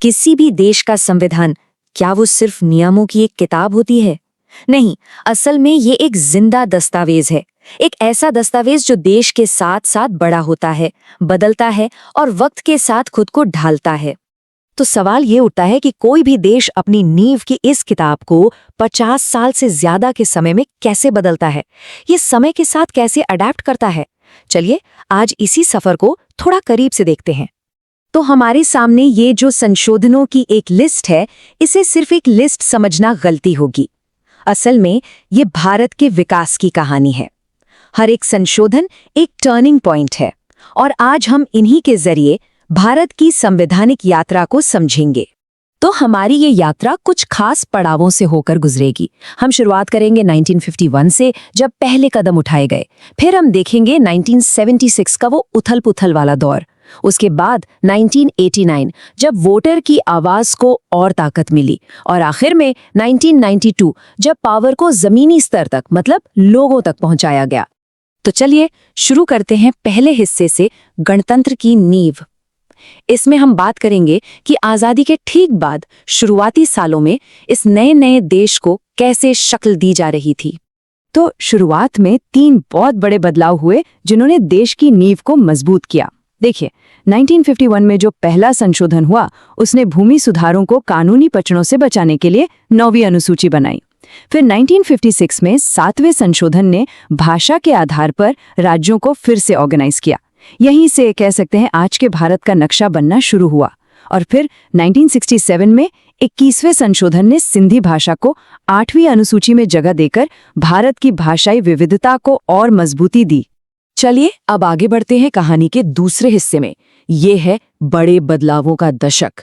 किसी भी देश का संविधान क्या वो सिर्फ नियमों की एक किताब होती है? नहीं, असल में ये एक जिंदा दस्तावेज है। एक ऐसा दस्तावेज जो देश के साथ साथ बड़ा होता है, बदलता है और वक्त के साथ खुद को ढालता है। तो सवाल ये उठता है कि कोई भी देश अपनी नींव की इस किताब को 50 साल से ज्यादा के समय में कैसे बदलता है, ये समय के साथ कैसे अडेप्ट करता है। चलिए आज इसी सफर को थोड़ा करीब से देखते हैं। तो हमारे सामने ये जो संशोधनों की एक लिस्ट है, इसे सिर्फ एक लिस्ट समझना गलती होगी। असल में ये भारत के विकास की कहानी है। हर एक संशोधन एक टर्निंग पॉइंट है और आज हम इन्हीं के जरिए भारत की संवैधानिक यात्रा को समझेंगे। तो हमारी ये यात्रा कुछ खास पड़ावों से होकर गुजरेगी। हम शुरुआत करेंगे 1951 से, जब पहले कदम उठाए गए। फिर हम देखेंगे 1976 का वो उथल-पुथल वाला दौर। उसके बाद 1989, जब वोटर की आवाज को और ताकत मिली। और आखिर में 1992, जब पावर को जमीनी स्तर तक, मतलब लोगों तक पहुंचाया गया। तो चलिए शुरू करते हैं पहले हिस्से से, गणतंत्र की नींव। इसमें हम बात करेंगे कि आजादी के ठीक बाद शुरुआती सालों में इस नए देश को कैसे शक्ल दी जा रही थी। तो शुरुआत में 3 बहुत बड़े बदलाव हुए जिन्होंने देश की नींव को मजबूत किया। देखिए, 1951 में जो पहला संशोधन हुआ, उसने भूमि सुधारों को कानूनी पचड़ों से बचाने के लिए 9वीं अनुसूची बनाई। फिर 1956 में 7वें संशोधन ने भाषा के आधार पर राज्यों को फिर से ऑर्गेनाइज किया। यहीं से कह सकते हैं आज के भारत का नक्शा बनना शुरू हुआ। और फिर 1967 में 21वें संशोधन ने सिंधी भाषा को 8वीं अनुसूची में जगह देकर भारत की भाषाई विविधता को और मजबूती दी। चलिए अब आगे बढ़ते हैं कहानी के दूसरे हिस्से में। ये है बड़े बदलावों का दशक।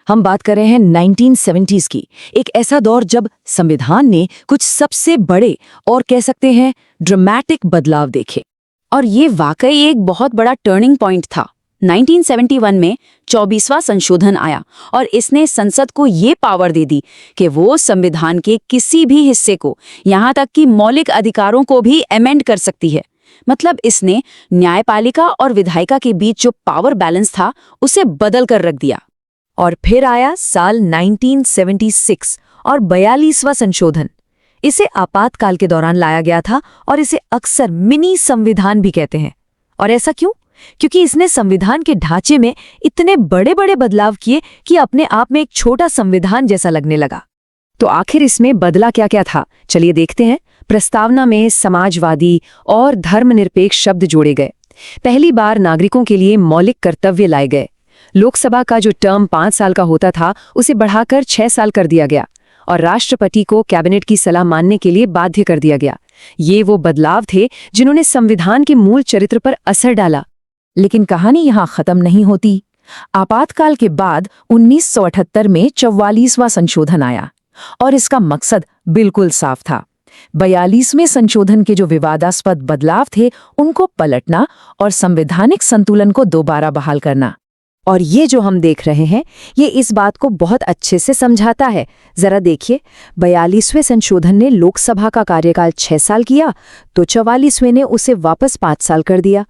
हम बात कर रहे हैं 1970s की, एक ऐसा दौर जब संविधान ने कुछ सबसे बड़े और कह सकते हैं ड्रामेटिक बदलाव देखे। और ये वाकई एक बहुत बड़ा टर्निंग पॉइंट था। 1971 में 24वां संशोधन आया और इसने संसद को ये पावर दे दी कि वो संविधान के किसी भी हिस्से को, यहाँ तक कि मौलिक अधिकारों को भी अमेंड कर सकती है। मतलब इसने न्यायपालिका और विधायिका के बीच जो पावर बैलेंस था, उसे बदल कर रख दिया। और फिर आया साल 1976 और 42वां संशोधन। इसे आपातकाल के दौरान लाया गया था और इसे अक्सर मिनी संविधान भी कहते हैं। और ऐसा क्यों? क्योंकि इसने संविधान के ढांचे में इतने बड़े-बड़े बदलाव किए कि अपने आप में एक छोटा संविधान जैसा लगने लगा। तो आखिर इसमें बदला क्या-क्या था? चलिए देखते हैं। प्रस्तावना में समाजवादी और धर्मनिरपेक्ष शब्द जोड़े गए। पहली बार नागरिकों के लिए मौलिक कर्तव्य लाए गए। लोकसभा का जो टर्म 5 साल का होता था, उसे बढ़ाकर 6 साल कर दिया गया और राष्ट्रपति को कैबिनेट की सलाह मानने के लिए बाध्य कर दिया गया। ये वो बदलाव थे जिन्होंने संविधान के मूल चरित्र पर असर डाला। लेकिन कहानी यहाँ खत्म नहीं होती। आपातकाल के बाद 1978 में 44वां संशोधन आया और इसका मकसद बिल्कुल साफ था। 42वें संशोधन के जो विवादास्पद बदलाव थे, उनको पलटना और संवैधानिक संतुलन को दोबारा बहाल करना। और ये जो हम देख रहे हैं, ये इस बात को बहुत अच्छे से समझाता है। जरा देखिए, 42वें संशोधन ने लोकसभा का कार्यकाल 6 साल किया, तो 44वें ने उसे वापस 5 साल कर दिया।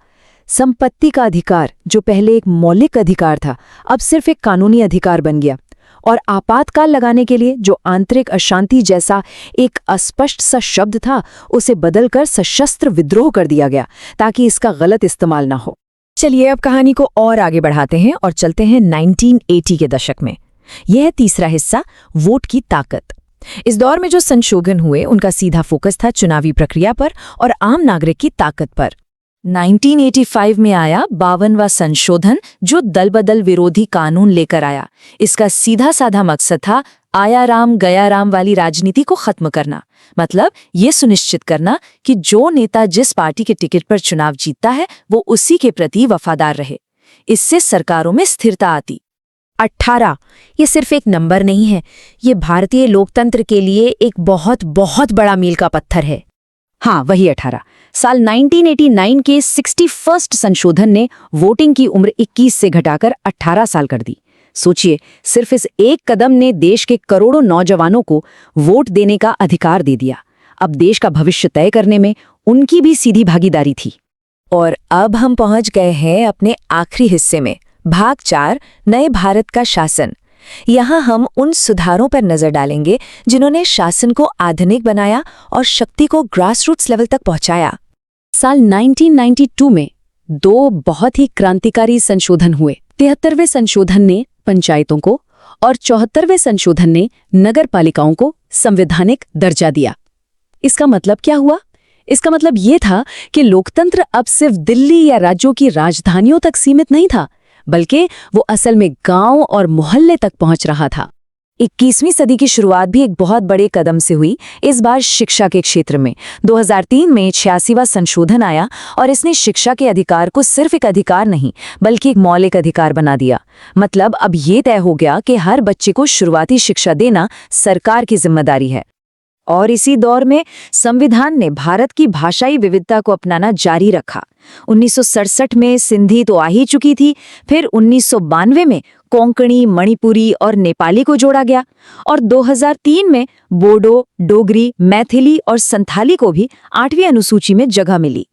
संपत्ति का अधिकार, जो पहले एक मौलिक अधिकार था, अब सिर्फ एक कानूनी अधिकार बन गया। और आपातकाल लगाने के लिए जो आंतरिक अशांति जैसा एक अस्पष्ट सा शब्द था, उसे बदलकर सशस्त्र विद्रोह कर दिया गया, ताकि इसका गलत इस्तेमाल ना हो। चलिए अब कहानी को और आगे बढ़ाते हैं और चलते हैं 1980 के दशक में। यह है तीसरा हिस्सा, वोट की ताकत। इस दौर में जो संशोधन हुए, उनका सीधा फोकस था चुनावी प्रक्रिया पर और आम नागरिक की ताकत पर। 1985 में आया 52वां संशोधन, जो दल बदल विरोधी कानून लेकर आया। इसका सीधा साधा मकसद था आया राम गया राम वाली राजनीति को खत्म करना। मतलब ये सुनिश्चित करना कि जो नेता जिस पार्टी के टिकट पर चुनाव जीतता है, वो उसी के प्रति वफादार रहे। इससे सरकारों में स्थिरता आती। 18 ये सिर्फ एक नंबर नहीं है, ये भारतीय लोकतंत्र के लिए एक बहुत बहुत बड़ा मील का पत्थर है। हाँ, वही 18। साल 1989 के 61वें संशोधन ने वोटिंग की उम्र 21 से घटाकर 18 साल कर दी। सोचिए, सिर्फ इस एक कदम ने देश के करोड़ों नौजवानों को वोट देने का अधिकार दे दिया। अब देश का भविष्य तय करने में उनकी भी सीधी भागीदारी थी। और अब हम पहुंच गए हैं अपने आखिरी हिस्से में, भाग 4, नए भारत का शासन। यहाँ हम उन सुधारों पर नजर डालेंगे जिन्होंने शासन को आधुनिक बनाया और शक्ति को ग्रासरूट्स लेवल तक पहुंचाया। साल 1992 में 2 बहुत ही क्रांतिकारी संशोधन हुए। 73वें संशोधन ने पंचायतों को और 74वें संशोधन ने नगर पालिकाओं को संवैधानिक दर्जा दिया। इसका मतलब क्या हुआ? इसका मतलब ये था कि लोकतंत्र अब सिर्फ दिल्ली या राज्यों की राजधानियों तक सीमित नहीं था, बल्कि वो असल में गांव और मोहल्ले तक पहुंच रहा था। 21वीं सदी की शुरुआत भी एक बहुत बड़े कदम से हुई, इस बार शिक्षा के क्षेत्र में। 2003 में 86वां संशोधन आया और इसने शिक्षा के अधिकार को सिर्फ एक अधिकार नहीं बल्कि एक मौलिक अधिकार बना दिया। मतलब अब ये तय हो गया कि हर बच्चे को शुरुआती शिक्षा देना सरकार की जिम्मेदारी है। और इसी दौर में संविधान ने भारत की भाषाई विविधता को अपनाना जारी रखा। 1967 में सिंधी तो आ ही चुकी थी, फिर 1992 में कोंकणी, मणिपुरी और नेपाली को जोड़ा गया और 2003 में बोडो, डोगरी, मैथिली और संथाली को भी 8वीं अनुसूची में जगह मिली।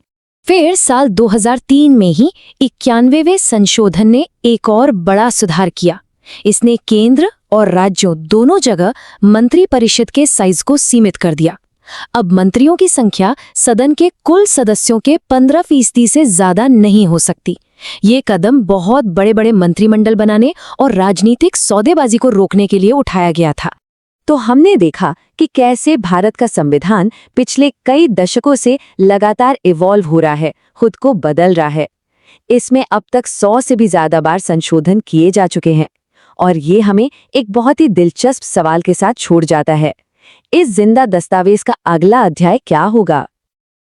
फिर साल 2003 में ही 91वें संशोधन ने एक और बड़ा सुधार किया। इसने केंद्र और राज्यों दोनों जगह मंत्री परिषद के साइज को सीमित कर दिया। अब मंत्रियों की संख्या सदन के कुल सदस्यों के 15% से ज्यादा नहीं हो सकती। ये कदम बहुत बड़े बड़े मंत्रिमंडल बनाने और राजनीतिक सौदेबाजी को रोकने के लिए उठाया गया था। तो हमने देखा कि कैसे भारत का संविधान पिछले कई दशकों से लगातार इवॉल्व हो रहा है, खुद को बदल रहा है। इसमें अब तक 100 से भी ज्यादा बार संशोधन किए जा चुके हैं और ये हमें एक बहुत ही दिलचस्प सवाल के साथ छोड़ जाता है। इस जिंदा दस्तावेज का अगला अध्याय क्या होगा?